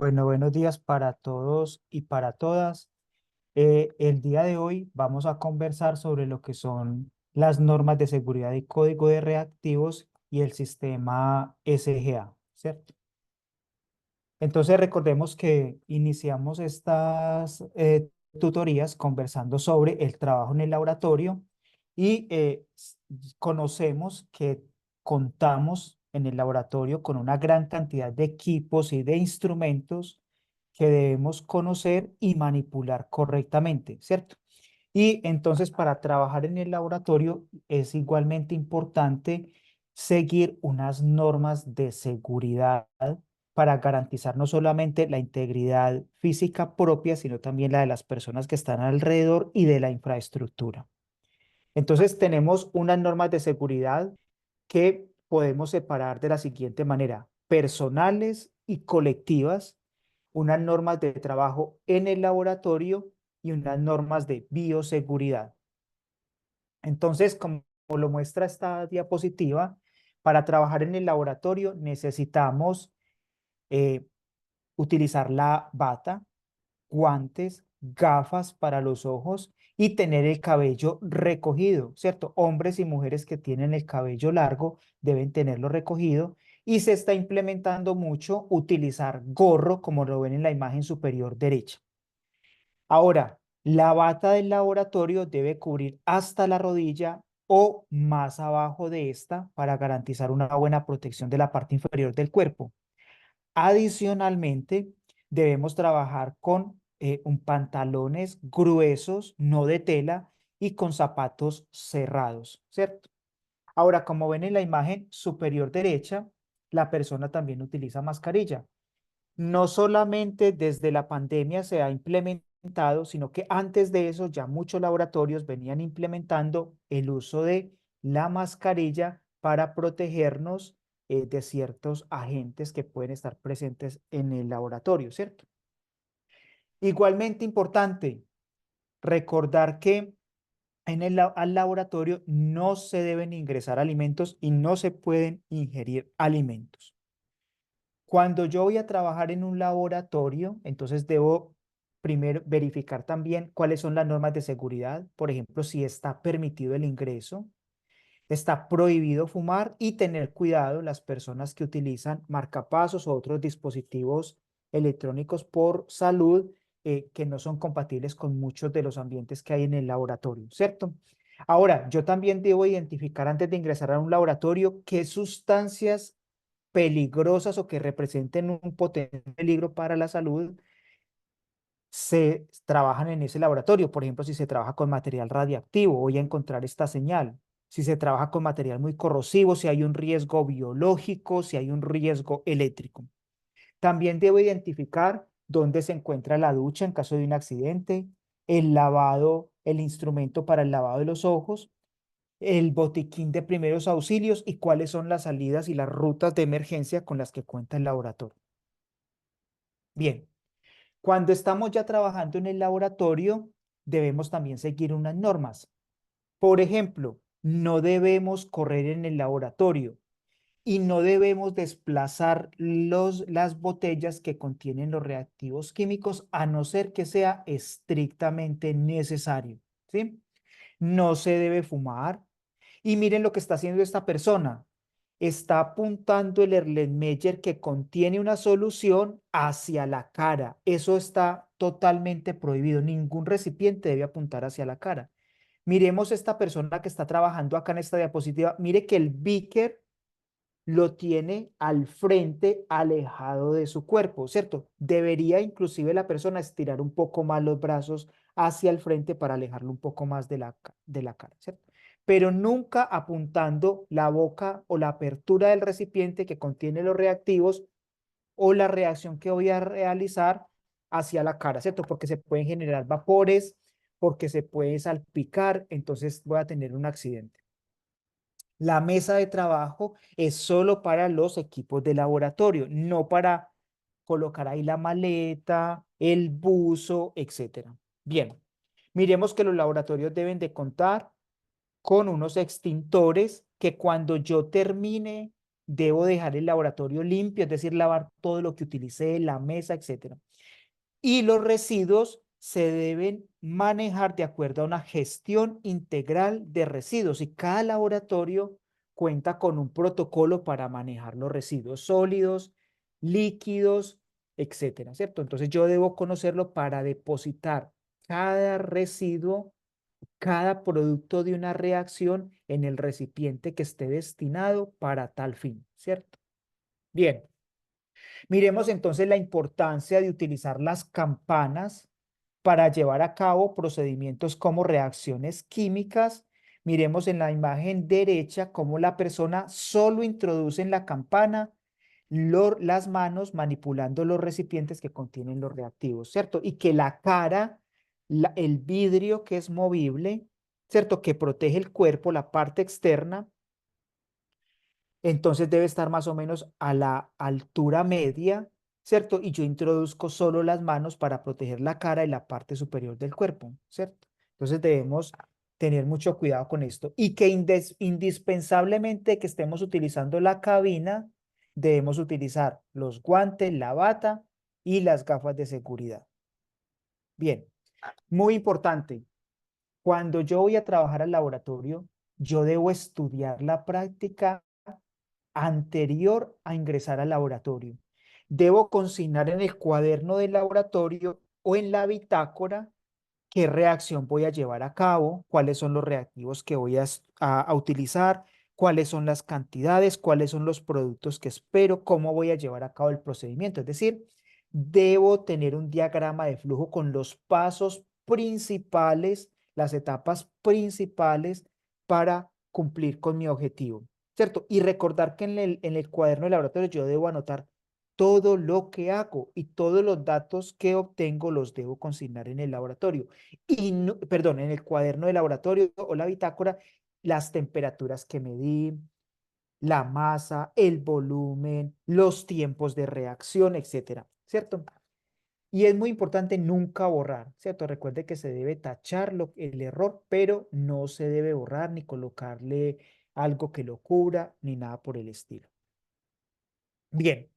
Bueno, buenos días para todos y para todas. El día de hoy vamos a conversar sobre lo que son las normas de seguridad y código de reactivos y el sistema SGA, ¿cierto? Entonces recordemos que iniciamos estas tutorías conversando sobre el trabajo en el laboratorio y conocemos que contamos en el laboratorio con una gran cantidad de equipos y de instrumentos que debemos conocer y manipular correctamente, ¿cierto? Y entonces para trabajar en el laboratorio es igualmente importante seguir unas normas de seguridad para garantizar no solamente la integridad física propia, sino también la de las personas que están alrededor y de la infraestructura. Entonces tenemos unas normas de seguridad que podemos separar de la siguiente manera: personales y colectivas, unas normas de trabajo en el laboratorio y unas normas de bioseguridad. Entonces, como lo muestra esta diapositiva, para trabajar en el laboratorio necesitamos eh, utilizar la bata, guantes, gafas para los ojos y tener el cabello recogido, ¿cierto? Hombres y mujeres que tienen el cabello largo deben tenerlo recogido y se está implementando mucho utilizar gorro, como lo ven en la imagen superior derecha. Ahora, la bata del laboratorio debe cubrir hasta la rodilla o más abajo de esta para garantizar una buena protección de la parte inferior del cuerpo. Adicionalmente, debemos trabajar con un pantalones gruesos, no de tela, y con zapatos cerrados, ¿cierto? Ahora, como ven en la imagen superior derecha, la persona también utiliza mascarilla. No solamente desde la pandemia se ha implementado, sino que antes de eso ya muchos laboratorios venían implementando el uso de la mascarilla para protegernos de ciertos agentes que pueden estar presentes en el laboratorio, ¿cierto? Igualmente importante recordar que al laboratorio no se deben ingresar alimentos y no se pueden ingerir alimentos. Cuando yo voy a trabajar en un laboratorio, entonces debo primero verificar también cuáles son las normas de seguridad, por ejemplo, si está permitido el ingreso, está prohibido fumar y tener cuidado las personas que utilizan marcapasos o otros dispositivos electrónicos por salud que no son compatibles con muchos de los ambientes que hay en el laboratorio, ¿cierto? Ahora, yo también debo identificar antes de ingresar a un laboratorio qué sustancias peligrosas o que representen un potencial peligro para la salud se trabajan en ese laboratorio. Por ejemplo, si se trabaja con material radiactivo, voy a encontrar esta señal. Si se trabaja con material muy corrosivo, si hay un riesgo biológico, si hay un riesgo eléctrico. También debo identificar dónde se encuentra la ducha en caso de un accidente, el lavado, el instrumento para el lavado de los ojos, el botiquín de primeros auxilios y cuáles son las salidas y las rutas de emergencia con las que cuenta el laboratorio. Bien, cuando estamos ya trabajando en el laboratorio, debemos también seguir unas normas. Por ejemplo, no debemos correr en el laboratorio y no debemos desplazar las botellas que contienen los reactivos químicos a no ser que sea estrictamente necesario, ¿sí? No se debe fumar. Y miren lo que está haciendo esta persona. Está apuntando el Erlenmeyer que contiene una solución hacia la cara. Eso está totalmente prohibido. Ningún recipiente debe apuntar hacia la cara. Miremos esta persona que está trabajando acá en esta diapositiva. Mire que el beaker lo tiene al frente, alejado de su cuerpo, ¿cierto? Debería inclusive la persona estirar un poco más los brazos hacia el frente para alejarlo un poco más de la cara, ¿cierto? Pero nunca apuntando la boca o la apertura del recipiente que contiene los reactivos o la reacción que voy a realizar hacia la cara, ¿cierto? Porque se pueden generar vapores, porque se puede salpicar, entonces voy a tener un accidente. La mesa de trabajo es solo para los equipos de laboratorio, no para colocar ahí la maleta, el buzo, etcétera. Bien, miremos que los laboratorios deben de contar con unos extintores que cuando yo termine debo dejar el laboratorio limpio, es decir, lavar todo lo que utilicé, la mesa, etcétera. Y los residuos se deben manejar de acuerdo a una gestión integral de residuos y cada laboratorio cuenta con un protocolo para manejar los residuos sólidos, líquidos, etcétera, ¿cierto? Entonces yo debo conocerlo para depositar cada residuo, cada producto de una reacción en el recipiente que esté destinado para tal fin, ¿cierto? Bien. Miremos entonces la importancia de utilizar las campanas para llevar a cabo procedimientos como reacciones químicas. Miremos en la imagen derecha cómo la persona solo introduce en la campana las manos manipulando los recipientes que contienen los reactivos, ¿cierto? Y que la cara, el vidrio que es movible, ¿cierto? Que protege el cuerpo, la parte externa, entonces debe estar más o menos a la altura media, ¿cierto? Y yo introduzco solo las manos para proteger la cara y la parte superior del cuerpo, ¿cierto? Entonces debemos tener mucho cuidado con esto y que indispensablemente que estemos utilizando la cabina, debemos utilizar los guantes, la bata y las gafas de seguridad. Bien, muy importante. Cuando yo voy a trabajar al laboratorio, yo debo estudiar la práctica anterior a ingresar al laboratorio. Debo consignar en el cuaderno del laboratorio o en la bitácora qué reacción voy a llevar a cabo, cuáles son los reactivos que voy a utilizar, cuáles son las cantidades, cuáles son los productos que espero, cómo voy a llevar a cabo el procedimiento. Es decir, debo tener un diagrama de flujo con los pasos principales, las etapas principales para cumplir con mi objetivo, ¿cierto? Y recordar que en el cuaderno de laboratorio yo debo anotar todo lo que hago y todos los datos que obtengo los debo consignar en el laboratorio y no, perdón, en el cuaderno de laboratorio o la bitácora, las temperaturas que medí, la masa, el volumen, los tiempos de reacción, etcétera, ¿cierto? Y es muy importante nunca borrar, ¿cierto? Recuerde que se debe tachar el error, pero no se debe borrar ni colocarle algo que lo cubra ni nada por el estilo. Bien,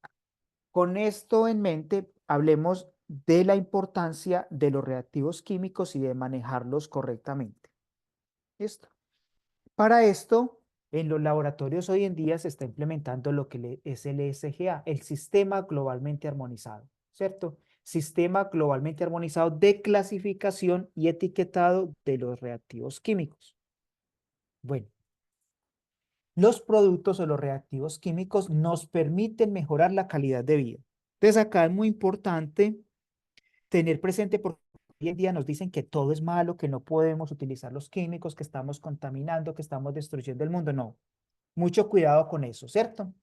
con esto en mente, hablemos de la importancia de los reactivos químicos y de manejarlos correctamente. ¿Listo? Para esto, en los laboratorios hoy en día se está implementando lo que es el SGA, el Sistema Globalmente Armonizado, ¿cierto? Sistema Globalmente Armonizado de clasificación y etiquetado de los reactivos químicos. Bueno, los productos o los reactivos químicos nos permiten mejorar la calidad de vida. Entonces, acá es muy importante tener presente porque hoy en día nos dicen que todo es malo, que no podemos utilizar los químicos, que estamos contaminando, que estamos destruyendo el mundo. No, mucho cuidado con eso, ¿cierto?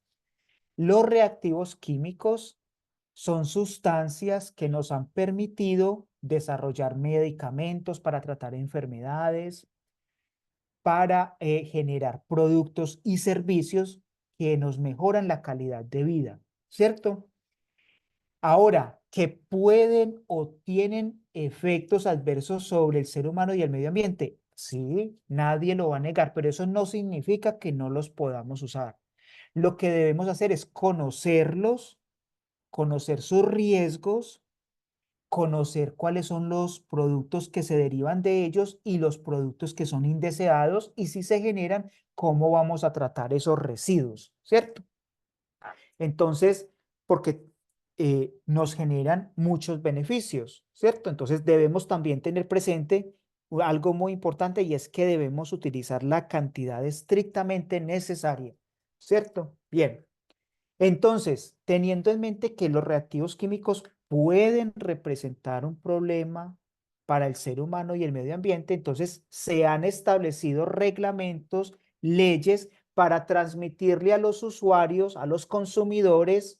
Los reactivos químicos son sustancias que nos han permitido desarrollar medicamentos para tratar enfermedades, para generar productos y servicios que nos mejoran la calidad de vida, ¿cierto? Ahora, que pueden o tienen efectos adversos sobre el ser humano y el medio ambiente. Sí, nadie lo va a negar, pero eso no significa que no los podamos usar. Lo que debemos hacer es conocerlos, conocer sus riesgos, conocer cuáles son los productos que se derivan de ellos y los productos que son indeseados y si se generan, cómo vamos a tratar esos residuos, ¿cierto? Entonces, porque nos generan muchos beneficios, ¿cierto? Entonces debemos también tener presente algo muy importante y es que debemos utilizar la cantidad estrictamente necesaria, ¿cierto? Bien, entonces, teniendo en mente que los reactivos químicos pueden representar un problema para el ser humano y el medio ambiente, entonces se han establecido reglamentos, leyes para transmitirle a los usuarios, a los consumidores,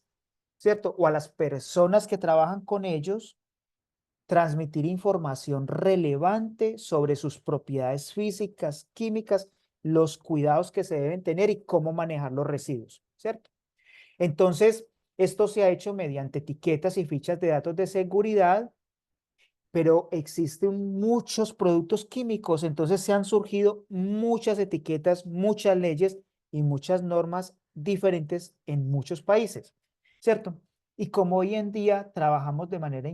¿cierto? O a las personas que trabajan con ellos, transmitir información relevante sobre sus propiedades físicas, químicas, los cuidados que se deben tener y cómo manejar los residuos, ¿cierto? Entonces, esto se ha hecho mediante etiquetas y fichas de datos de seguridad, pero existen muchos productos químicos, entonces se han surgido muchas etiquetas, muchas leyes y muchas normas diferentes en muchos países, ¿cierto? Y como hoy en día trabajamos de manera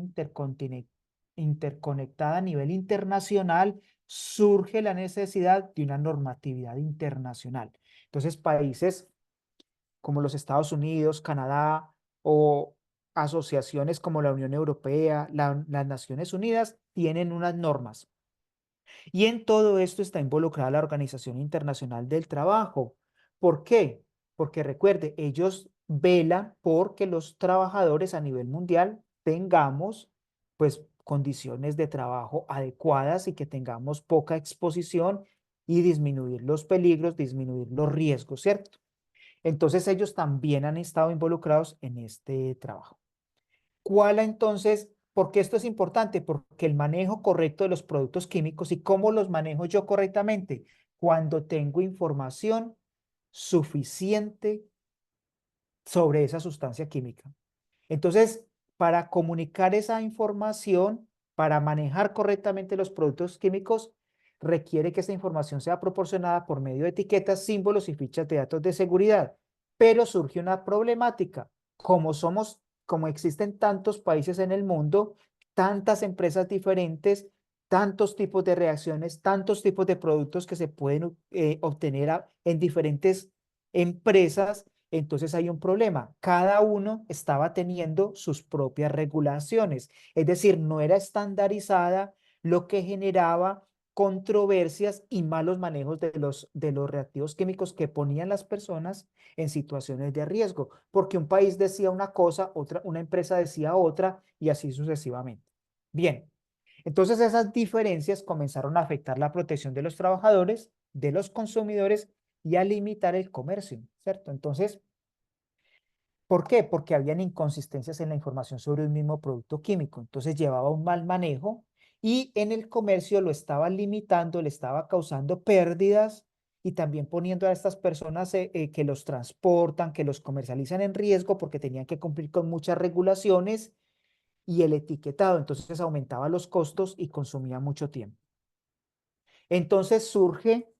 interconectada a nivel internacional, surge la necesidad de una normatividad internacional. Entonces, países como los Estados Unidos, Canadá o asociaciones como la Unión Europea, las Naciones Unidas, tienen unas normas. Y en todo esto está involucrada la Organización Internacional del Trabajo. ¿Por qué? Porque recuerde, ellos velan por que los trabajadores a nivel mundial tengamos pues condiciones de trabajo adecuadas y que tengamos poca exposición y disminuir los peligros, disminuir los riesgos, ¿cierto? Entonces ellos también han estado involucrados en este trabajo. ¿Cuál entonces? ¿Por qué esto es importante? Porque el manejo correcto de los productos químicos y cómo los manejo yo correctamente cuando tengo información suficiente sobre esa sustancia química. Entonces, para comunicar esa información, para manejar correctamente los productos químicos, requiere que esa información sea proporcionada por medio de etiquetas, símbolos y fichas de datos de seguridad. Pero surge una problemática. Como existen tantos países en el mundo, tantas empresas diferentes, tantos tipos de reacciones, tantos tipos de productos que se pueden obtener en diferentes empresas, entonces hay un problema. Cada uno estaba teniendo sus propias regulaciones, es decir, no era estandarizada, lo que generaba controversias y malos manejos de los reactivos químicos que ponían las personas en situaciones de riesgo, porque un país decía una cosa, una empresa decía otra y así sucesivamente. Bien, entonces esas diferencias comenzaron a afectar la protección de los trabajadores, de los consumidores y a limitar el comercio, ¿cierto? Entonces, ¿por qué? Porque habían inconsistencias en la información sobre un mismo producto químico. Entonces llevaba un mal manejo y en el comercio lo estaba limitando, le estaba causando pérdidas y también poniendo a estas personas que los transportan, que los comercializan en riesgo porque tenían que cumplir con muchas regulaciones y el etiquetado. Entonces aumentaba los costos y consumía mucho tiempo. Entonces surge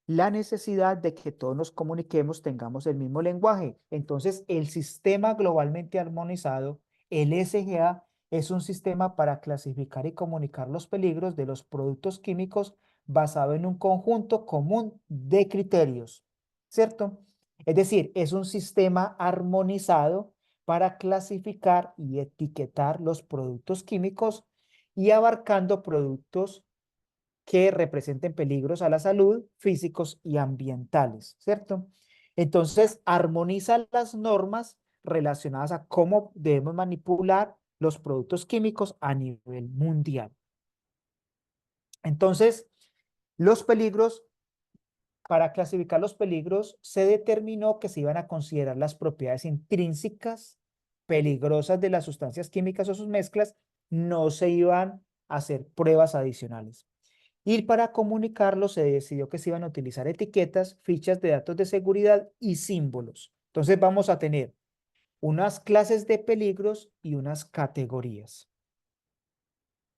la necesidad de que todos nos comuniquemos, tengamos el mismo lenguaje. Entonces, el sistema globalmente armonizado, el SGA, es un sistema para clasificar y comunicar los peligros de los productos químicos basado en un conjunto común de criterios, ¿cierto? Es decir, es un sistema armonizado para clasificar y etiquetar los productos químicos y abarcando productos que representen peligros a la salud físicos y ambientales, ¿cierto? Entonces, armoniza las normas relacionadas a cómo debemos manipular los productos químicos a nivel mundial. Entonces, los peligros, para clasificar los peligros, se determinó que se iban a considerar las propiedades intrínsecas peligrosas de las sustancias químicas o sus mezclas, no se iban a hacer pruebas adicionales. Y para comunicarlo se decidió que se iban a utilizar etiquetas, fichas de datos de seguridad y símbolos. Entonces vamos a tener unas clases de peligros y unas categorías.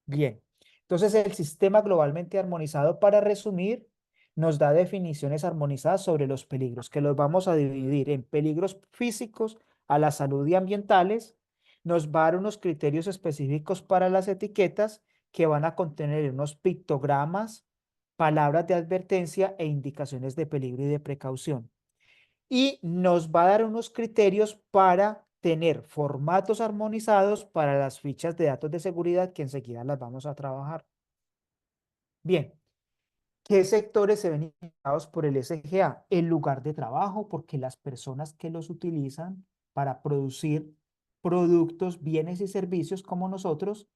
Bien, entonces el sistema globalmente armonizado, para resumir, nos da definiciones armonizadas sobre los peligros, que los vamos a dividir en peligros físicos a la salud y ambientales. Nos va a dar unos criterios específicos para las etiquetas que van a contener unos pictogramas, palabras de advertencia e indicaciones de peligro y de precaución. Y nos va a dar unos criterios para tener formatos armonizados para las fichas de datos de seguridad que enseguida las vamos a trabajar. Bien, ¿qué sectores se ven impactados por el SGA? El lugar de trabajo, porque las personas que los utilizan para producir productos, bienes y servicios como nosotros,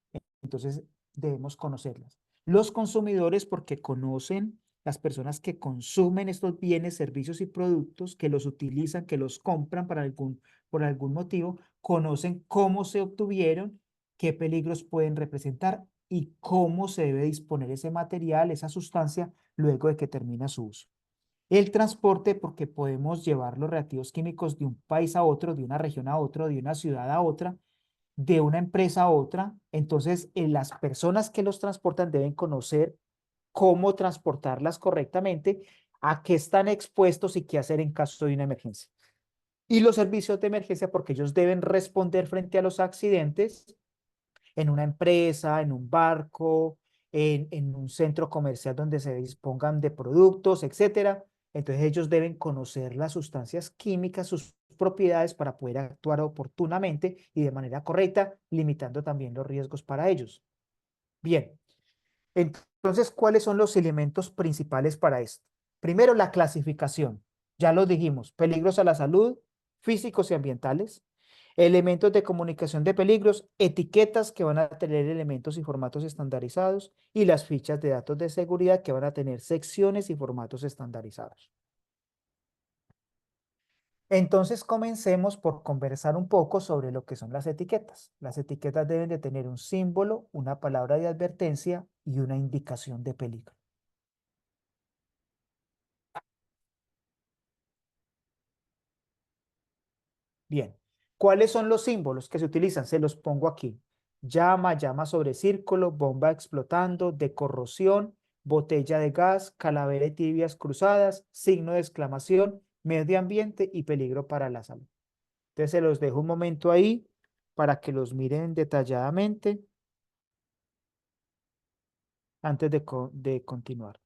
entonces debemos conocerlas. Los consumidores, porque conocen las personas que consumen estos bienes, servicios y productos, que los utilizan, que los compran por algún motivo, conocen cómo se obtuvieron, qué peligros pueden representar y cómo se debe disponer ese material, esa sustancia, luego de que termina su uso. El transporte, porque podemos llevar los reactivos químicos de un país a otro, de una región a otro, de una ciudad a otra, de una empresa a otra. Entonces, las personas que los transportan deben conocer cómo transportarlas correctamente, a qué están expuestos y qué hacer en caso de una emergencia. Y los servicios de emergencia porque ellos deben responder frente a los accidentes en una empresa, en un barco, en un centro comercial donde se dispongan de productos, etcétera. Entonces ellos deben conocer las sustancias químicas, sus propiedades para poder actuar oportunamente y de manera correcta, limitando también los riesgos para ellos. Bien, entonces, ¿cuáles son los elementos principales para esto? Primero, la clasificación. Ya lo dijimos, peligros a la salud, físicos y ambientales, elementos de comunicación de peligros, etiquetas que van a tener elementos y formatos estandarizados y las fichas de datos de seguridad que van a tener secciones y formatos estandarizados. Entonces, comencemos por conversar un poco sobre lo que son las etiquetas. Las etiquetas deben de tener un símbolo, una palabra de advertencia y una indicación de peligro. Bien, ¿cuáles son los símbolos que se utilizan? Se los pongo aquí. Llama, llama sobre círculo, bomba explotando, de corrosión, botella de gas, calavera y tibias cruzadas, signo de exclamación, medio ambiente y peligro para la salud. Entonces se los dejo un momento ahí para que los miren detalladamente antes de continuar.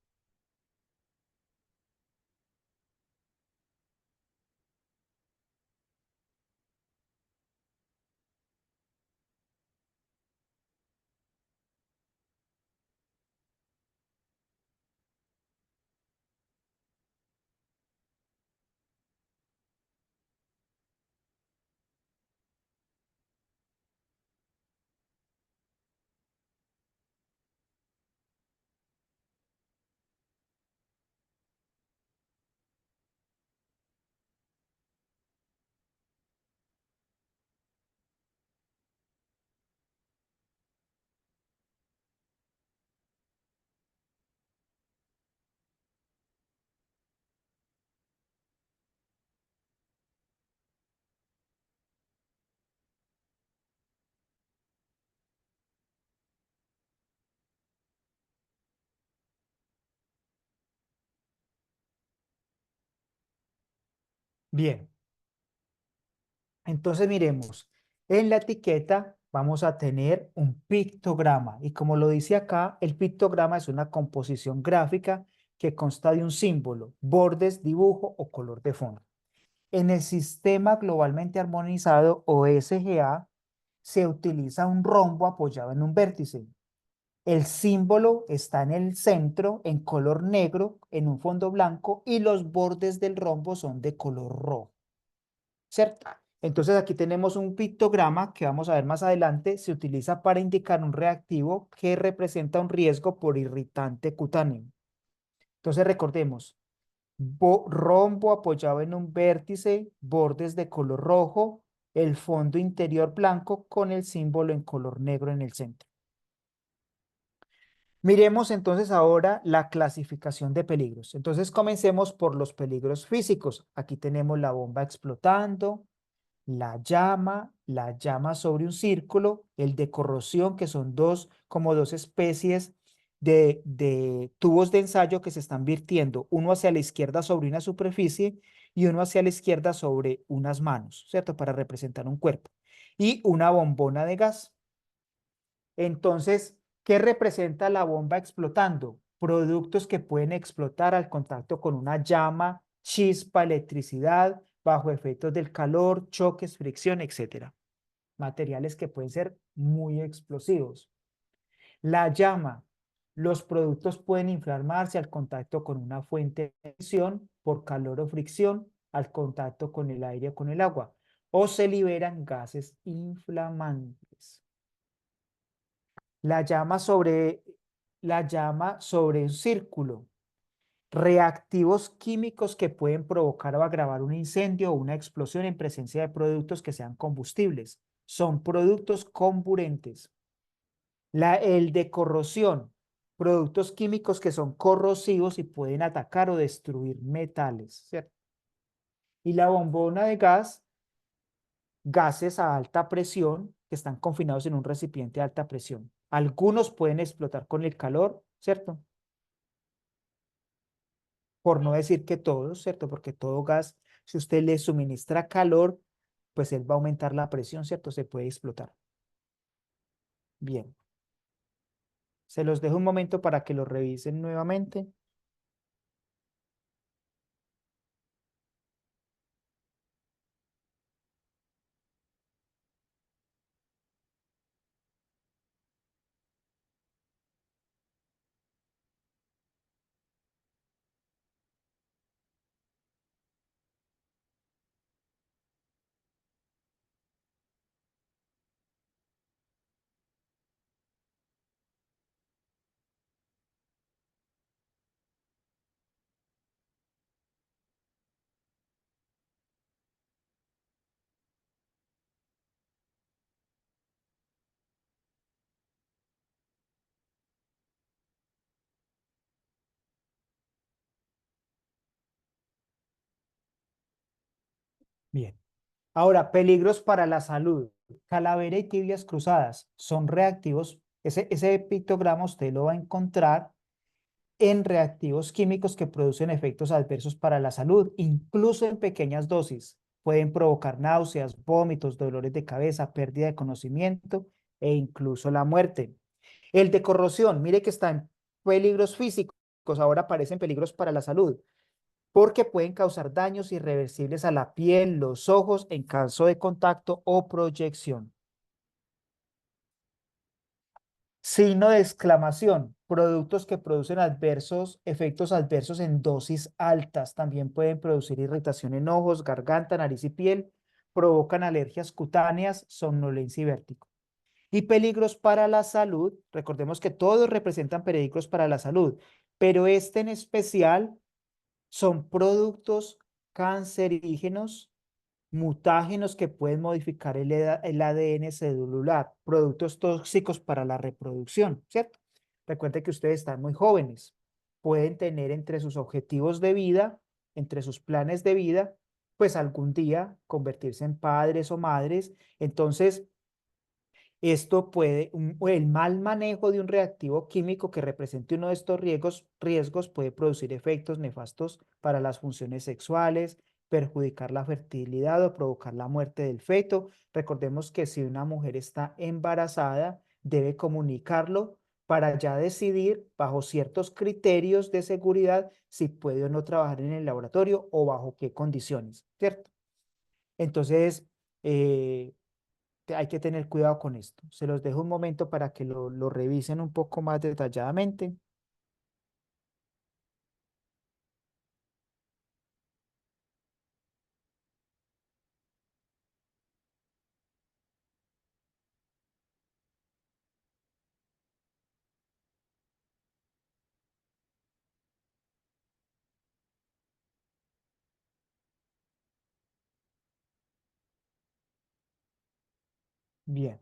Bien, entonces miremos. En la etiqueta vamos a tener un pictograma y como lo dice acá, el pictograma es una composición gráfica que consta de un símbolo, bordes, dibujo o color de fondo. En el sistema globalmente armonizado o SGA se utiliza un rombo apoyado en un vértice. El símbolo está en el centro en color negro en un fondo blanco y los bordes del rombo son de color rojo, ¿cierto? Entonces aquí tenemos un pictograma que vamos a ver más adelante, se utiliza para indicar un reactivo que representa un riesgo por irritante cutáneo. Entonces recordemos, rombo apoyado en un vértice, bordes de color rojo, el fondo interior blanco con el símbolo en color negro en el centro. Miremos entonces ahora la clasificación de peligros. Entonces comencemos por los peligros físicos. Aquí tenemos la bomba explotando, la llama sobre un círculo, el de corrosión, que son como dos especies de tubos de ensayo que se están virtiendo, uno hacia la izquierda sobre una superficie y uno hacia la izquierda sobre unas manos, ¿cierto? Para representar un cuerpo. Y una bombona de gas. Entonces, ¿qué representa la bomba explotando? Productos que pueden explotar al contacto con una llama, chispa, electricidad, bajo efectos del calor, choques, fricción, etcétera. Materiales que pueden ser muy explosivos. La llama. Los productos pueden inflamarse al contacto con una fuente de ignición por calor o fricción, al contacto con el aire o con el agua, o se liberan gases inflamantes. La llama sobre, la llama sobre un círculo. Reactivos químicos que pueden provocar o agravar un incendio o una explosión en presencia de productos que sean combustibles. Son productos comburentes. El de corrosión. Productos químicos que son corrosivos y pueden atacar o destruir metales, ¿cierto? Y la bombona de gas, gases a alta presión que están confinados en un recipiente de alta presión. Algunos pueden explotar con el calor, ¿cierto? Por no decir que todos, ¿cierto? Porque todo gas Si usted le suministra calor, pues él va a aumentar la presión, ¿cierto? Se puede explotar. Bien. Se los dejo un momento para que lo revisen nuevamente. Bien. Ahora, peligros para la salud. Calavera y tibias cruzadas son reactivos. Ese pictograma usted lo va a encontrar en reactivos químicos que producen efectos adversos para la salud, incluso en pequeñas dosis. Pueden provocar náuseas, vómitos, dolores de cabeza, pérdida de conocimiento e incluso la muerte. El de corrosión, mire que está en peligros físicos, ahora aparecen peligros para la salud, porque pueden causar daños irreversibles a la piel, los ojos en caso de contacto o proyección. Signo de exclamación. Productos que producen efectos adversos en dosis altas. También pueden producir irritación en ojos, garganta, nariz y piel. Provocan alergias cutáneas, somnolencia y vértigo. Y peligros para la salud. Recordemos que todos representan peligros para la salud, pero este en especial son productos cancerígenos, mutágenos que pueden modificar el ADN celular, productos tóxicos para la reproducción, ¿cierto? Recuerde que ustedes están muy jóvenes, pueden tener entre sus objetivos de vida, entre sus planes de vida, pues algún día convertirse en padres o madres. Entonces, esto el mal manejo de un reactivo químico que represente uno de estos riesgos puede producir efectos nefastos para las funciones sexuales, perjudicar la fertilidad o provocar la muerte del feto. Recordemos que si una mujer está embarazada, debe comunicarlo para ya decidir bajo ciertos criterios de seguridad si puede o no trabajar en el laboratorio o bajo qué condiciones, ¿cierto? Entonces, eh, hay que tener cuidado con esto. Se los dejo un momento para que lo revisen un poco más detalladamente. Bien.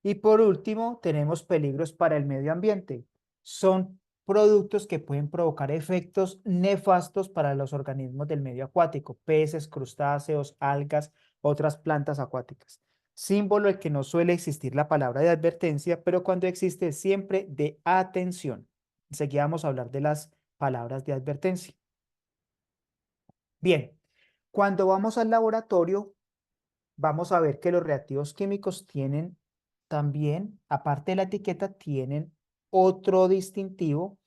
Y por último, tenemos peligros para el medio ambiente. Son productos que pueden provocar efectos nefastos para los organismos del medio acuático, peces, crustáceos, algas, otras plantas acuáticas. Símbolo el que no suele existir la palabra de advertencia, pero cuando existe siempre de atención. Enseguida vamos a hablar de las palabras de advertencia. Bien, cuando vamos al laboratorio, vamos a ver que los reactivos químicos tienen también, aparte de la etiqueta, tienen otro distintivo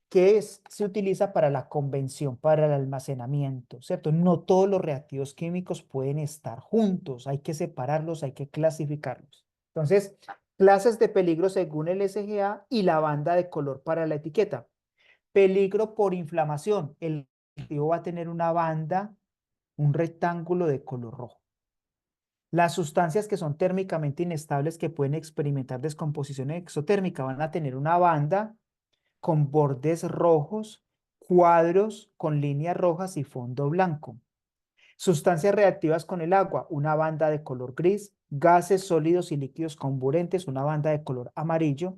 que se utiliza para la convención, para el almacenamiento, ¿cierto? No todos los reactivos químicos pueden estar juntos, hay que separarlos, hay que clasificarlos. Entonces, clases de peligro según el SGA y la banda de color para la etiqueta. Peligro por inflamación. El reactivo va a tener una banda, un rectángulo de color rojo. Las sustancias que son térmicamente inestables que pueden experimentar descomposición exotérmica van a tener una banda con bordes rojos, cuadros con líneas rojas y fondo blanco. Sustancias reactivas con el agua, una banda de color gris. Gases sólidos y líquidos comburentes, una banda de color amarillo.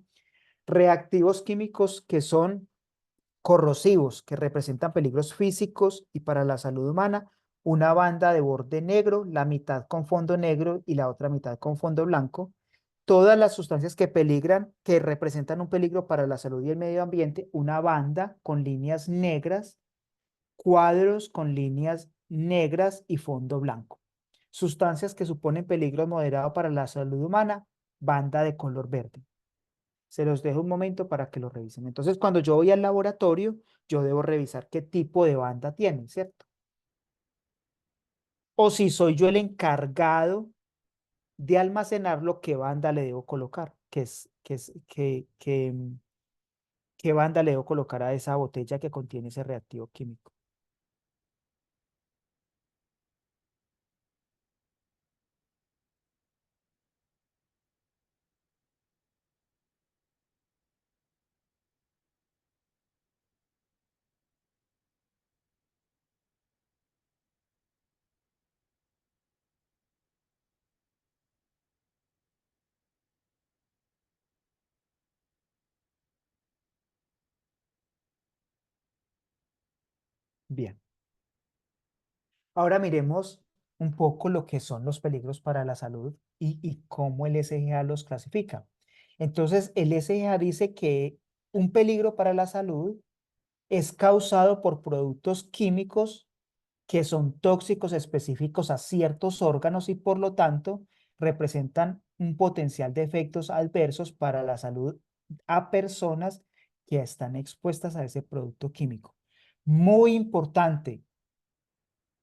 Reactivos químicos que son corrosivos, que representan peligros físicos y para la salud humana, una banda de borde negro, la mitad con fondo negro y la otra mitad con fondo blanco. Todas las sustancias que peligran, que representan un peligro para la salud y el medio ambiente, una banda con líneas negras, cuadros con líneas negras y fondo blanco. Sustancias que suponen peligro moderado para la salud humana, banda de color verde. Se los dejo un momento para que lo revisen. Entonces, cuando yo voy al laboratorio, yo debo revisar qué tipo de banda tiene, ¿cierto? O si soy yo el encargado de almacenarlo, qué banda le debo colocar, qué banda le debo colocar a esa botella que contiene ese reactivo químico. Bien. Ahora miremos un poco lo que son los peligros para la salud y cómo el SGA los clasifica. Entonces, el SGA dice que un peligro para la salud es causado por productos químicos que son tóxicos específicos a ciertos órganos y por lo tanto representan un potencial de efectos adversos para la salud a personas que están expuestas a ese producto químico. Muy importante,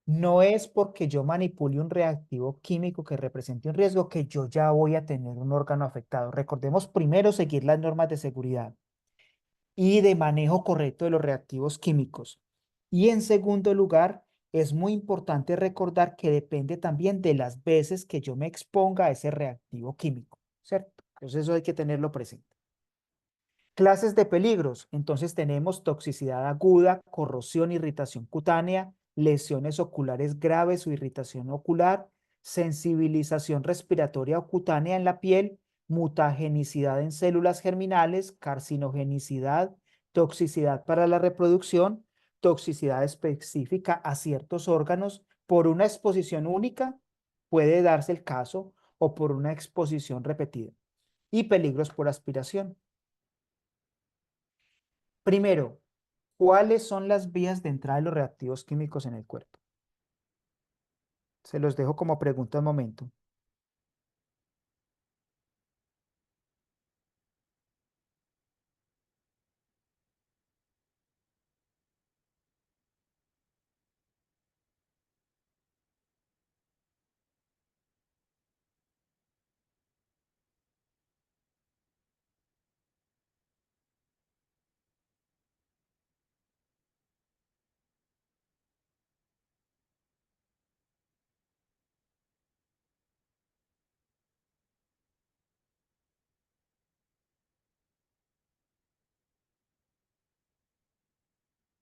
no es porque yo manipule un reactivo químico que represente un riesgo que yo ya voy a tener un órgano afectado. Recordemos primero seguir las normas de seguridad y de manejo correcto de los reactivos químicos. Y en segundo lugar, es muy importante recordar que depende también de las veces que yo me exponga a ese reactivo químico, ¿cierto? Entonces eso hay que tenerlo presente. Clases de peligros. Entonces tenemos toxicidad aguda, corrosión, irritación cutánea, lesiones oculares graves o irritación ocular, sensibilización respiratoria o cutánea en la piel, mutagenicidad en células germinales, carcinogenicidad, toxicidad para la reproducción, toxicidad específica a ciertos órganos por una exposición única, puede darse el caso, o por una exposición repetida, y peligros por aspiración. Primero, ¿cuáles son las vías de entrada de los reactivos químicos en el cuerpo? Se los dejo como pregunta un momento.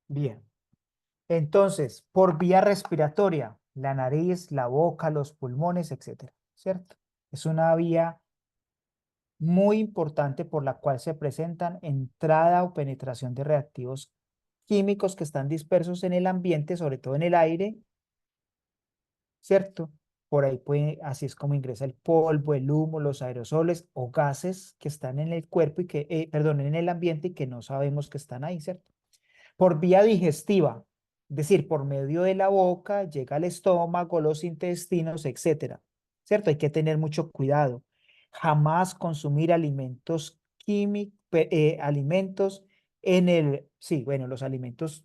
Bien, entonces, por vía respiratoria, la nariz, la boca, los pulmones, etcétera, ¿cierto? Es una vía muy importante por la cual se presentan entrada o penetración de reactivos químicos que están dispersos en el ambiente, sobre todo en el aire, ¿cierto? Por ahí puede, así es como ingresa el polvo, el humo, los aerosoles o gases que están en el cuerpo y que, perdón, en el ambiente y que no sabemos que están ahí, ¿cierto? Por vía digestiva, es decir, por medio de la boca, llega al estómago, los intestinos, etcétera, ¿cierto? Hay que tener mucho cuidado. Jamás consumir alimentos químicos, alimentos en el, sí, bueno, los alimentos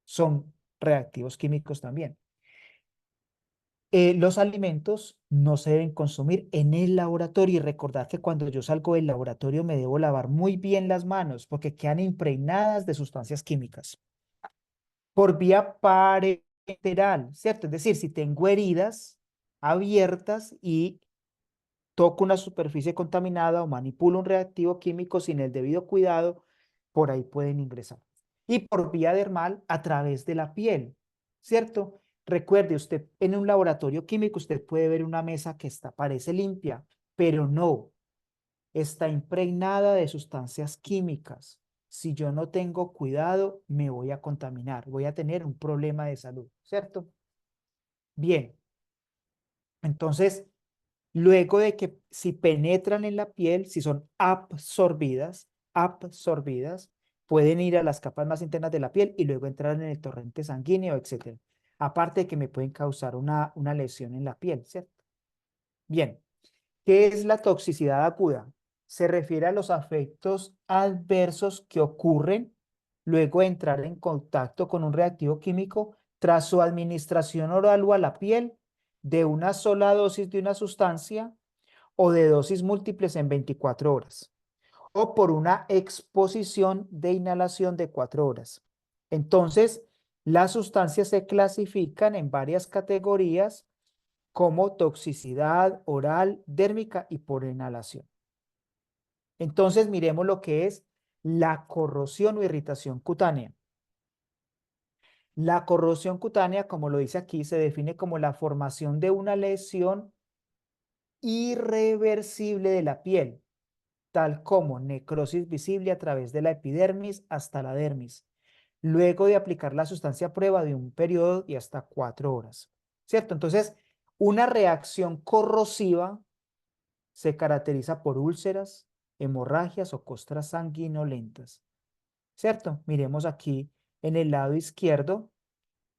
son reactivos químicos también. Los alimentos no se deben consumir en el laboratorio y recordar que cuando yo salgo del laboratorio me debo lavar muy bien las manos porque quedan impregnadas de sustancias químicas. Por vía parenteral, ¿cierto? Es decir, si tengo heridas abiertas y toco una superficie contaminada o manipulo un reactivo químico sin el debido cuidado, por ahí pueden ingresar. Y por vía dermal a través de la piel, ¿cierto? Recuerde, usted en un laboratorio químico, usted puede ver una mesa que está, parece limpia, pero no, está impregnada de sustancias químicas. Si yo no tengo cuidado, me voy a contaminar, voy a tener un problema de salud, ¿cierto? Bien, entonces, luego de que si penetran en la piel, si son absorbidas, pueden ir a las capas más internas de la piel y luego entrar en el torrente sanguíneo, etcétera. aparte de que me pueden causar una lesión en la piel, ¿cierto? Bien, ¿qué es la toxicidad aguda? Se refiere a los efectos adversos que ocurren luego de entrar en contacto con un reactivo químico tras su administración oral o a la piel de una sola dosis de una sustancia o de dosis múltiples en 24 horas, o por una exposición de inhalación de 4 horas. Entonces, las sustancias se clasifican en varias categorías como toxicidad oral, dérmica y por inhalación. Entonces, miremos lo que es la corrosión o irritación cutánea. La corrosión cutánea, como lo dice aquí, se define como la formación de una lesión irreversible de la piel, tal como necrosis visible a través de la epidermis hasta la dermis, luego de aplicar la sustancia a prueba de un periodo y hasta 4 horas. ¿Cierto? Entonces, una reacción corrosiva se caracteriza por úlceras, hemorragias o costras sanguinolentas. ¿Cierto? Miremos aquí en el lado izquierdo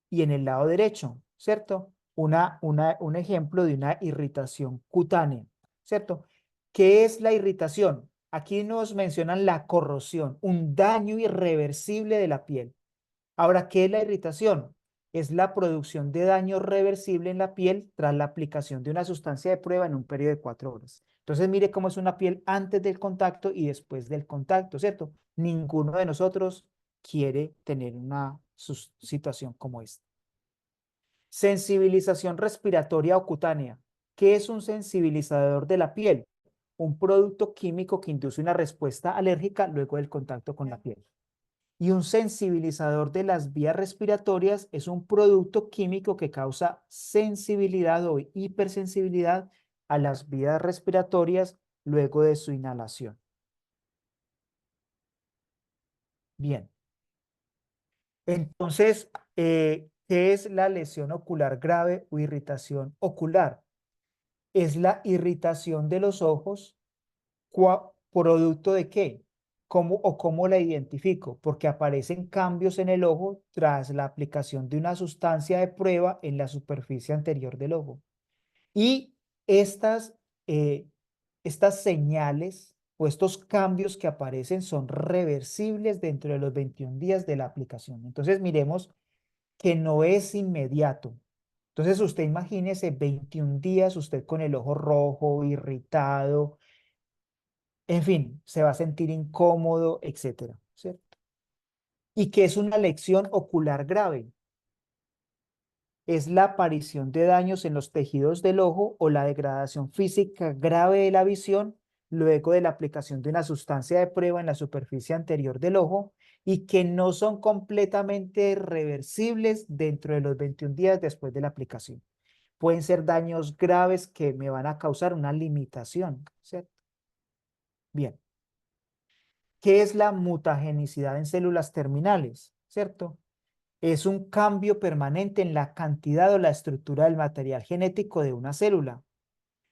y en el lado derecho, ¿cierto? Un ejemplo de una irritación cutánea, ¿cierto? ¿Qué es la irritación? Aquí nos mencionan la corrosión, un daño irreversible de la piel. Ahora, ¿qué es la irritación? Es la producción de daño reversible en la piel tras la aplicación de una sustancia de prueba en un periodo de 4 horas. Entonces, mire cómo es una piel antes del contacto y después del contacto, ¿cierto? Ninguno de nosotros quiere tener una situación como esta. Sensibilización respiratoria o cutánea. ¿Qué es un sensibilizador de la piel? Un producto químico que induce una respuesta alérgica luego del contacto con la piel. Y un sensibilizador de las vías respiratorias es un producto químico que causa sensibilidad o hipersensibilidad a las vías respiratorias luego de su inhalación. Bien, entonces, ¿qué es la lesión ocular grave o irritación ocular? Es la irritación de los ojos. ¿Producto de qué? ¿Cómo o cómo la identifico? Porque aparecen cambios en el ojo tras la aplicación de una sustancia de prueba en la superficie anterior del ojo. Y estas, eh, estas señales o estos cambios que aparecen son reversibles dentro de los 21 días de la aplicación. Entonces miremos que no es inmediato. Entonces usted imagínese 21 días usted con el ojo rojo, irritado, en fin, se va a sentir incómodo, etcétera, ¿cierto? ¿Y qué es una lesión ocular grave? Es la aparición de daños en los tejidos del ojo o la degradación física grave de la visión luego de la aplicación de una sustancia de prueba en la superficie anterior del ojo y que no son completamente reversibles dentro de los 21 días después de la aplicación. Pueden ser daños graves que me van a causar una limitación, ¿cierto? Bien. ¿Qué es la mutagenicidad en células terminales? ¿Cierto? Es un cambio permanente en la cantidad o la estructura del material genético de una célula.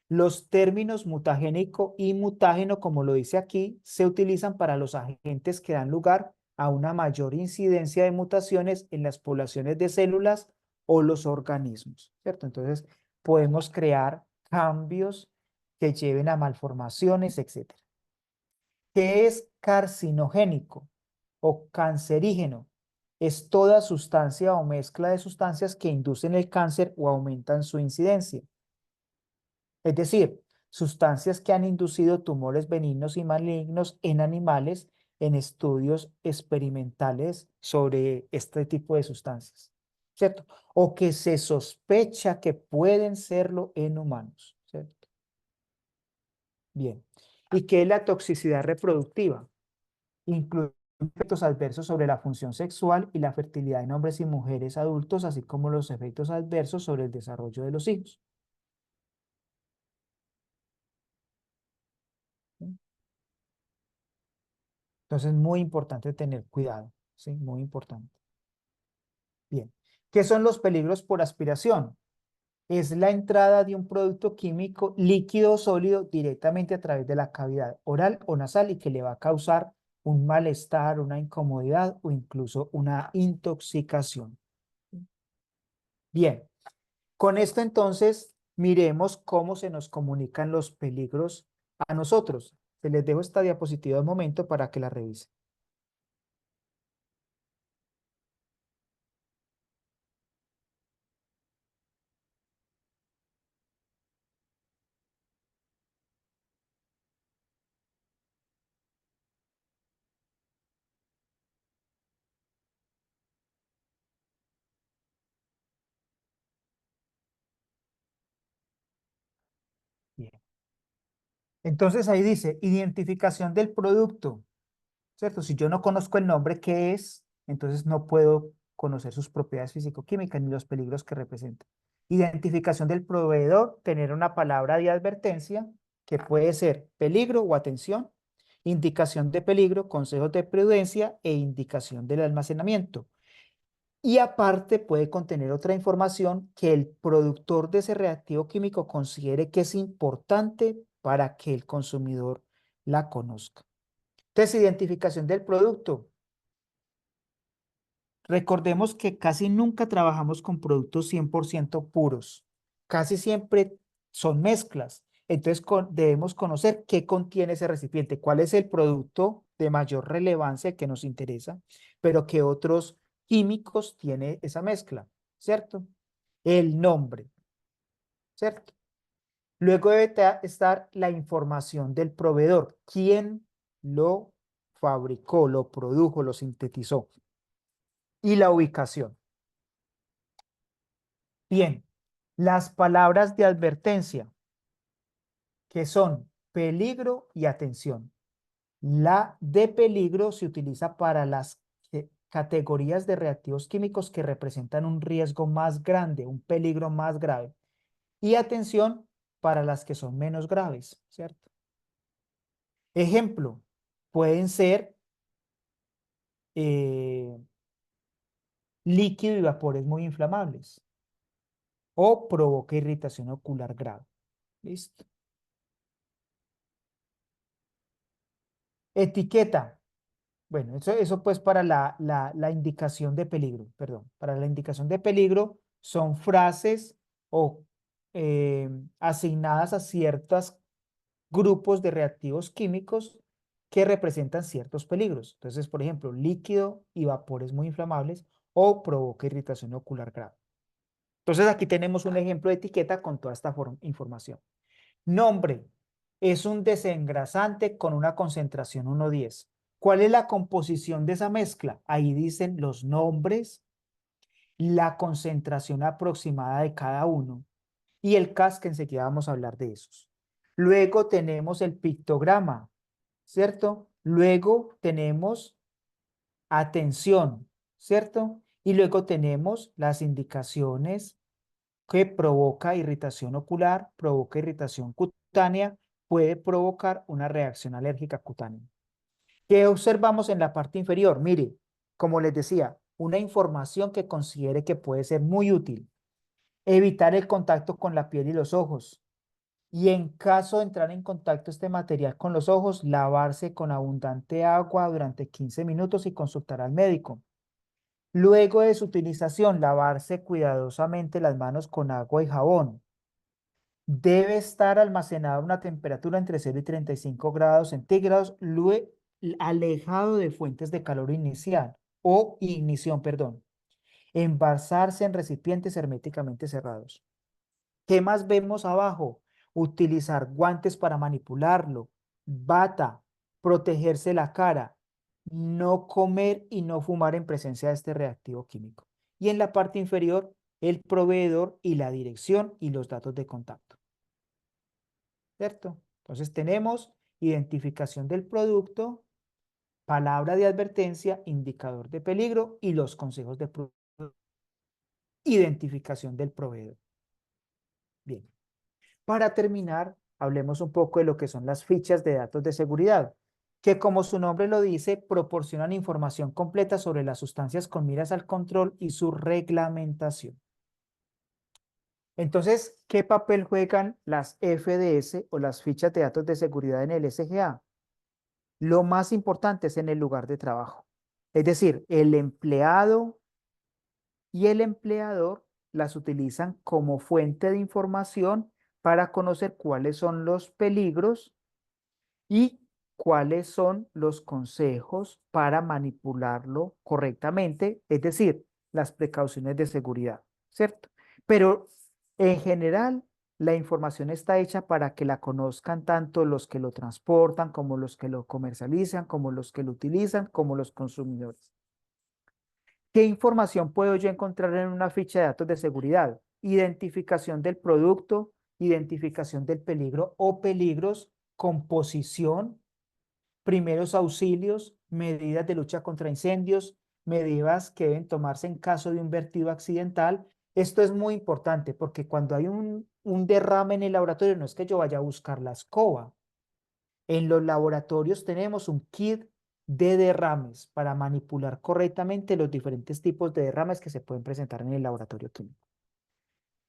Los términos mutagénico y mutágeno, como lo dice aquí, se utilizan para los agentes que dan lugar a una mayor incidencia de mutaciones en las poblaciones de células o los organismos, ¿cierto? Entonces, podemos crear cambios que lleven a malformaciones, etc. ¿Qué es carcinogénico o cancerígeno? Es toda sustancia o mezcla de sustancias que inducen el cáncer o aumentan su incidencia. Es decir, sustancias que han inducido tumores benignos y malignos en animales en estudios experimentales sobre este tipo de sustancias, ¿cierto? O que se sospecha que pueden serlo en humanos, ¿cierto? Bien. ¿Y qué es la toxicidad reproductiva? Incluye efectos adversos sobre la función sexual y la fertilidad en hombres y mujeres adultos, así como los efectos adversos sobre el desarrollo de los hijos. ¿Sí? Entonces, muy importante tener cuidado, ¿sí? Muy importante. Bien. ¿Qué son los peligros por aspiración? Es la entrada de un producto químico líquido o sólido directamente a través de la cavidad oral o nasal y que le va a causar un malestar, una incomodidad o incluso una intoxicación. Bien, con esto entonces miremos cómo se nos comunican los peligros a nosotros. Se les dejo esta diapositiva de momento para que la revisen. Bien. Entonces ahí dice, identificación del producto, ¿cierto? Si yo no conozco el nombre, ¿qué es? Entonces no puedo conocer sus propiedades físico-químicas ni los peligros que representa. Identificación del proveedor, tener una palabra de advertencia que puede ser peligro o atención, indicación de peligro, consejos de prudencia e indicación del almacenamiento. Y aparte puede contener otra información que el productor de ese reactivo químico considere que es importante para que el consumidor la conozca. Entonces, identificación del producto. Recordemos que casi nunca trabajamos con productos 100% puros. Casi siempre son mezclas. Entonces, debemos conocer qué contiene ese recipiente, cuál es el producto de mayor relevancia que nos interesa, pero qué otros químicos tiene esa mezcla, ¿cierto? El nombre, ¿cierto? Luego debe estar la información del proveedor, quién lo fabricó, lo produjo, lo sintetizó, y la ubicación. Bien, las palabras de advertencia, que son peligro y atención. La de peligro se utiliza para las categorías de reactivos químicos que representan un riesgo más grande, un peligro más grave. Y atención para las que son menos graves, ¿cierto? Ejemplo, pueden ser eh, líquido y vapores muy inflamables o provoca irritación ocular grave. ¿Listo? Etiqueta. Bueno, eso pues para la indicación de peligro, perdón. Para la indicación de peligro son frases o asignadas a ciertos grupos de reactivos químicos que representan ciertos peligros. Entonces, por ejemplo, líquido y vapores muy inflamables o provoca irritación ocular grave. Entonces, aquí tenemos un ejemplo de etiqueta con toda esta información. Nombre. Es un desengrasante con una concentración 1,10. ¿Cuál es la composición de esa mezcla? Ahí dicen los nombres, la concentración aproximada de cada uno y el CAS, que enseguida vamos a hablar de esos. Luego tenemos el pictograma, ¿cierto? Luego tenemos atención, ¿cierto? Y luego tenemos las indicaciones que provoca irritación ocular, provoca irritación cutánea, puede provocar una reacción alérgica cutánea. ¿Qué observamos en la parte inferior? Mire, como les decía, una información que considere que puede ser muy útil. Evitar el contacto con la piel y los ojos. Y en caso de entrar en contacto este material con los ojos, lavarse con abundante agua durante 15 minutos y consultar al médico. Luego de su utilización, lavarse cuidadosamente las manos con agua y jabón. Debe estar almacenado a una temperatura entre 0 y 35 grados centígrados, alejado de fuentes de calor inicial o ignición, perdón. Envasarse en recipientes herméticamente cerrados. ¿Qué más vemos abajo? Utilizar guantes para manipularlo, bata, protegerse la cara, no comer y no fumar en presencia de este reactivo químico. Y en la parte inferior, el proveedor y la dirección y los datos de contacto. ¿Cierto? Entonces tenemos identificación del producto, palabra de advertencia, indicador de peligro y los consejos de identificación del proveedor. Bien. Para terminar, hablemos un poco de lo que son las fichas de datos de seguridad, que como su nombre lo dice, proporcionan información completa sobre las sustancias con miras al control y su reglamentación. Entonces, ¿qué papel juegan las FDS o las fichas de datos de seguridad en el SGA? Lo más importante es en el lugar de trabajo. Es decir, el empleado y el empleador las utilizan como fuente de información para conocer cuáles son los peligros y cuáles son los consejos para manipularlo correctamente, es decir, las precauciones de seguridad, ¿cierto? Pero en general, la información está hecha para que la conozcan tanto los que lo transportan, como los que lo comercializan, como los que lo utilizan, como los consumidores. ¿Qué información puedo yo encontrar en una ficha de datos de seguridad? Identificación del producto, identificación del peligro o peligros, composición, primeros auxilios, medidas de lucha contra incendios, medidas que deben tomarse en caso de un vertido accidental. Esto es muy importante porque cuando hay un derrame en el laboratorio, no es que yo vaya a buscar la escoba. En los laboratorios tenemos un kit de derrames para manipular correctamente los diferentes tipos de derrames que se pueden presentar en el laboratorio químico.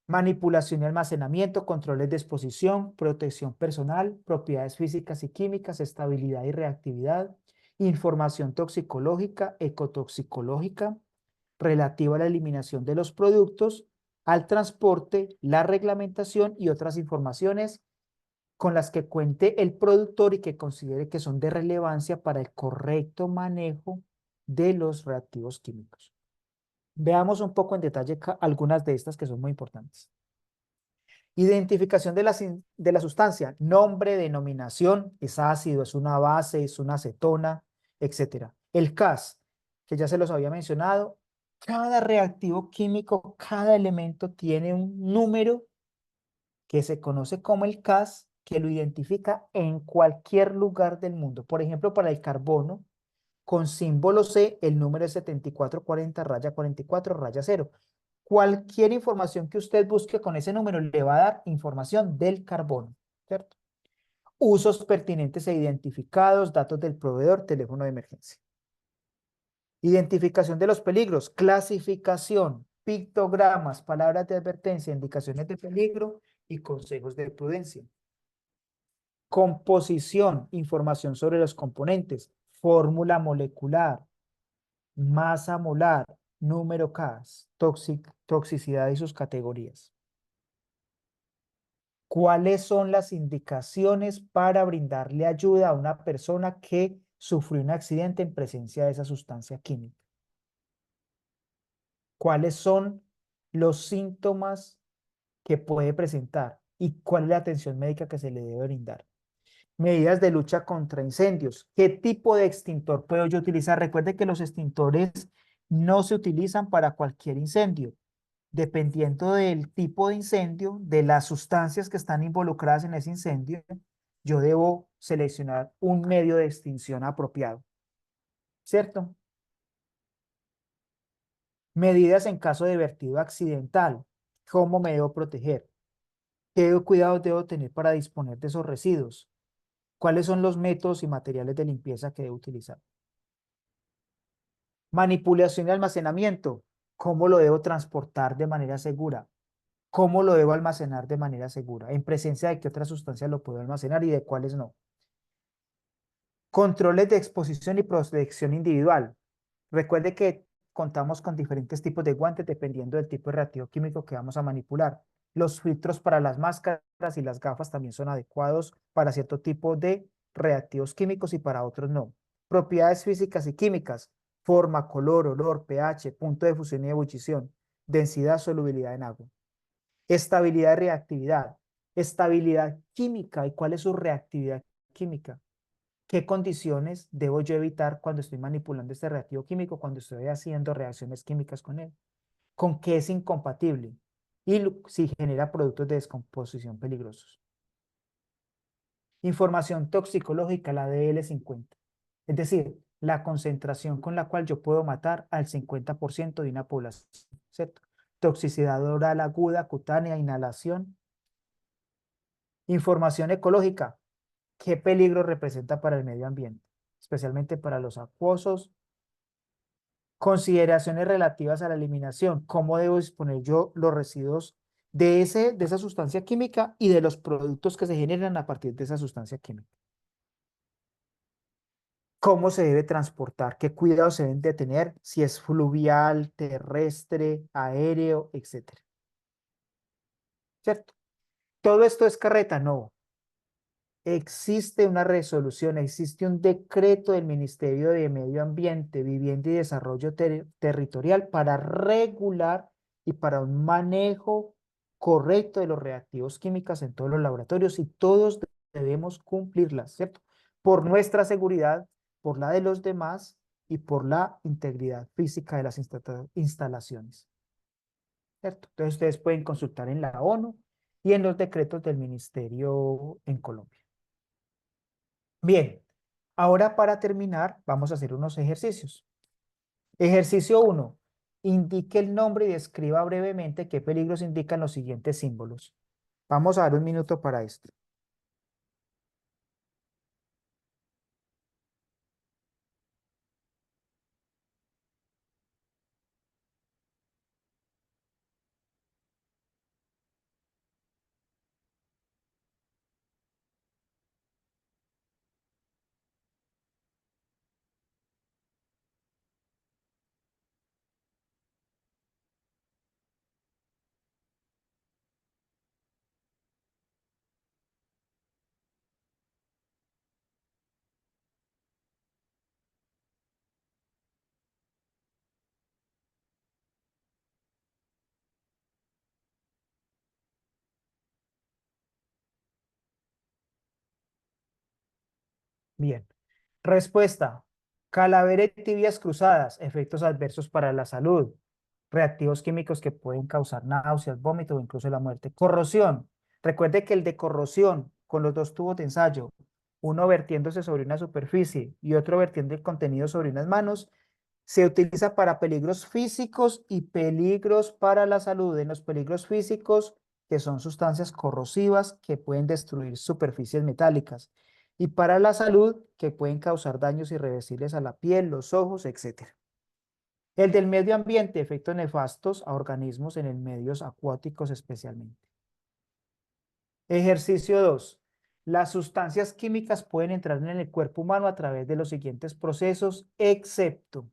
Manipulación y almacenamiento, controles de exposición, protección personal, propiedades físicas y químicas, estabilidad y reactividad, información toxicológica, ecotoxicológica, relativa a la eliminación de los productos, al transporte, la reglamentación y otras informaciones con las que cuente el productor y que considere que son de relevancia para el correcto manejo de los reactivos químicos. Veamos un poco en detalle algunas de estas que son muy importantes. Identificación de la sustancia, nombre, denominación, es ácido, es una base, es una acetona, etc. El CAS, que ya se los había mencionado, cada reactivo químico, cada elemento tiene un número que se conoce como el CAS, que lo identifica en cualquier lugar del mundo. Por ejemplo, para el carbono, con símbolo C, el número es 7440-44-0. Cualquier información que usted busque con ese número le va a dar información del carbono, ¿cierto? Usos pertinentes e identificados, datos del proveedor, teléfono de emergencia. Identificación de los peligros, clasificación, pictogramas, palabras de advertencia, indicaciones de peligro y consejos de prudencia. Composición, información sobre los componentes, fórmula molecular, masa molar, número CAS, toxicidad y sus categorías. ¿Cuáles son las indicaciones para brindarle ayuda a una persona que sufrió un accidente en presencia de esa sustancia química? ¿Cuáles son los síntomas que puede presentar y cuál es la atención médica que se le debe brindar? Medidas de lucha contra incendios. ¿Qué tipo de extintor puedo yo utilizar? Recuerde que los extintores no se utilizan para cualquier incendio. Dependiendo del tipo de incendio, de las sustancias que están involucradas en ese incendio, yo debo seleccionar un medio de extinción apropiado, ¿cierto? Medidas en caso de vertido accidental. ¿Cómo me debo proteger? ¿Qué cuidados debo tener para disponer de esos residuos? ¿Cuáles son los métodos y materiales de limpieza que debo utilizar? Manipulación y almacenamiento. ¿Cómo lo debo transportar de manera segura? ¿Cómo lo debo almacenar de manera segura? ¿En presencia de qué otras sustancias lo puedo almacenar y de cuáles no? Controles de exposición y protección individual. Recuerde que contamos con diferentes tipos de guantes dependiendo del tipo de reactivo químico que vamos a manipular. Los filtros para las máscaras y las gafas también son adecuados para cierto tipo de reactivos químicos y para otros no. Propiedades físicas y químicas, forma, color, olor, pH, punto de fusión y ebullición, densidad, solubilidad en agua. Estabilidad y reactividad. Estabilidad química y cuál es su reactividad química. ¿Qué condiciones debo yo evitar cuando estoy manipulando este reactivo químico, cuando estoy haciendo reacciones químicas con él? ¿Con qué es incompatible? Y si genera productos de descomposición peligrosos. Información toxicológica, la DL50. Es decir, la concentración con la cual yo puedo matar al 50% de una población, ¿cierto? Toxicidad oral aguda, cutánea, inhalación. Información ecológica, ¿qué peligro representa para el medio ambiente? Especialmente para los acuosos. Consideraciones relativas a la eliminación, ¿cómo debo disponer yo los residuos de esa sustancia química y de los productos que se generan a partir de esa sustancia química? ¿Cómo se debe transportar? ¿Qué cuidados se deben de tener? Si es fluvial, terrestre, aéreo, etcétera. ¿cierto? ¿Todo esto es carreta? No. Existe una resolución, existe un decreto del Ministerio de Medio Ambiente, Vivienda y Desarrollo Territorial para regular y para un manejo correcto de los reactivos químicos en todos los laboratorios y todos debemos cumplirlas, ¿cierto? Por nuestra seguridad, por la de los demás y por la integridad física de las instalaciones, ¿cierto? Entonces ustedes pueden consultar en la ONU y en los decretos del Ministerio en Colombia. Bien, ahora para terminar vamos a hacer unos ejercicios. Ejercicio uno. Indique el nombre y describa brevemente qué peligros indican los siguientes símbolos. Vamos a dar un minuto para esto. Bien. Respuesta. Calavera y tibias cruzadas, efectos adversos para la salud, reactivos químicos que pueden causar náuseas, vómito o incluso la muerte. Corrosión. Recuerde que el de corrosión con los dos tubos de ensayo, uno vertiéndose sobre una superficie y otro vertiendo el contenido sobre unas manos, se utiliza para peligros físicos y peligros para la salud. En los peligros físicos, que son sustancias corrosivas que pueden destruir superficies metálicas. Y para la salud, que pueden causar daños irreversibles a la piel, los ojos, etcétera. El del medio ambiente, efectos nefastos a organismos en el medios acuáticos especialmente. Ejercicio 2. Las sustancias químicas pueden entrar en el cuerpo humano a través de los siguientes procesos, excepto.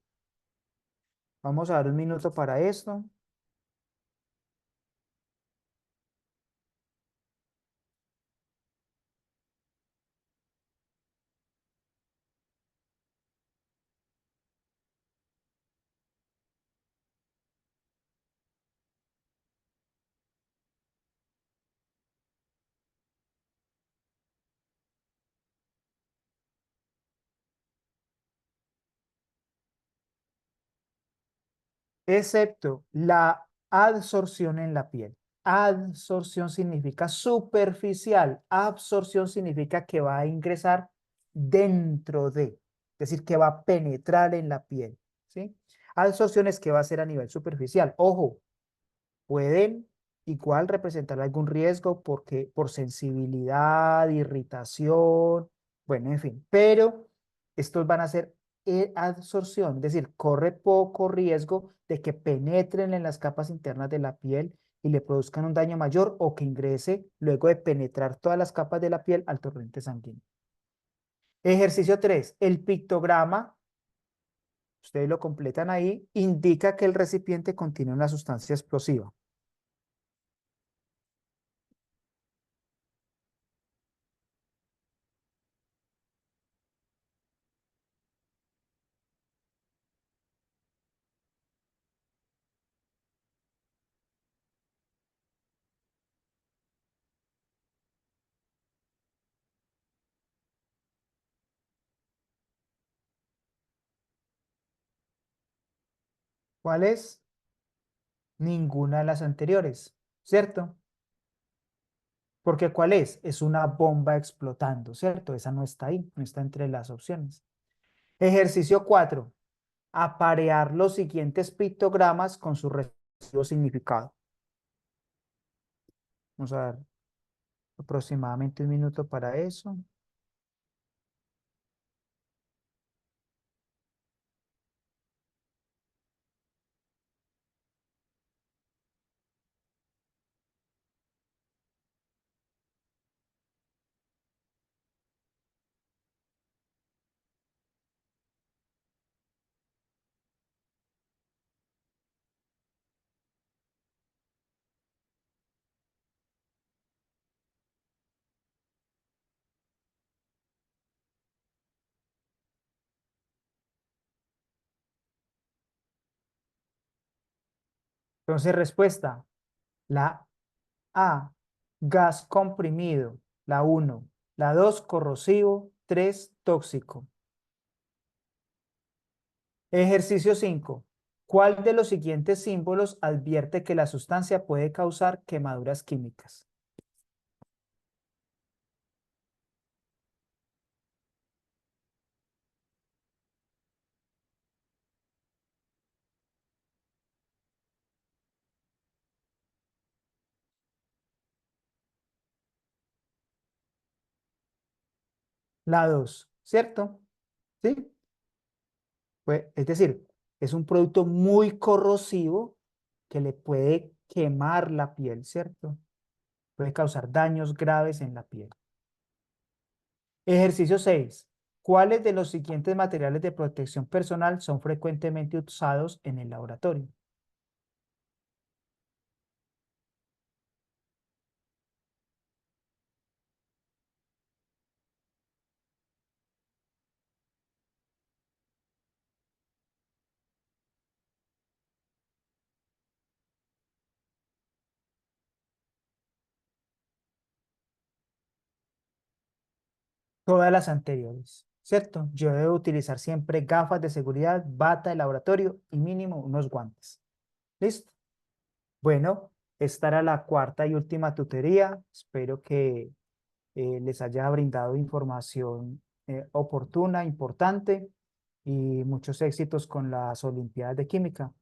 Vamos a dar un minuto para esto. Excepto la adsorción en la piel. Adsorción significa superficial, absorción significa que va a ingresar dentro de, es decir, que va a penetrar en la piel, ¿sí? Adsorción es que va a ser a nivel superficial. Ojo, pueden igual representar algún riesgo porque por sensibilidad, irritación, bueno, en fin, pero estos van a ser adsorción, es decir, corre poco riesgo de que penetren en las capas internas de la piel y le produzcan un daño mayor o que ingrese luego de penetrar todas las capas de la piel al torrente sanguíneo. Ejercicio 3. El pictograma, ustedes lo completan ahí, indica que el recipiente contiene una sustancia explosiva. ¿Cuál es? Ninguna de las anteriores, ¿cierto? Porque ¿cuál es? Es una bomba explotando, ¿cierto? Esa no está ahí, no está entre las opciones. Ejercicio 4. Aparear los siguientes pictogramas con su respectivo significado. Vamos a dar aproximadamente un minuto para eso. Entonces, respuesta, la A, gas comprimido, la uno. La 2, corrosivo, 3, tóxico. Ejercicio 5. ¿Cuál de los siguientes símbolos advierte que la sustancia puede causar quemaduras químicas? La 2, ¿cierto? ¿Sí? Pues, es decir, es un producto muy corrosivo que le puede quemar la piel, ¿cierto? Puede causar daños graves en la piel. Ejercicio 6. ¿Cuáles de los siguientes materiales de protección personal son frecuentemente usados en el laboratorio? Todas las anteriores, ¿cierto? Yo debo utilizar siempre gafas de seguridad, bata de laboratorio y mínimo unos guantes. ¿Listo? Bueno, esta era la cuarta y última tutoría. Espero que les haya brindado información oportuna, importante y muchos éxitos con las Olimpiadas de Química.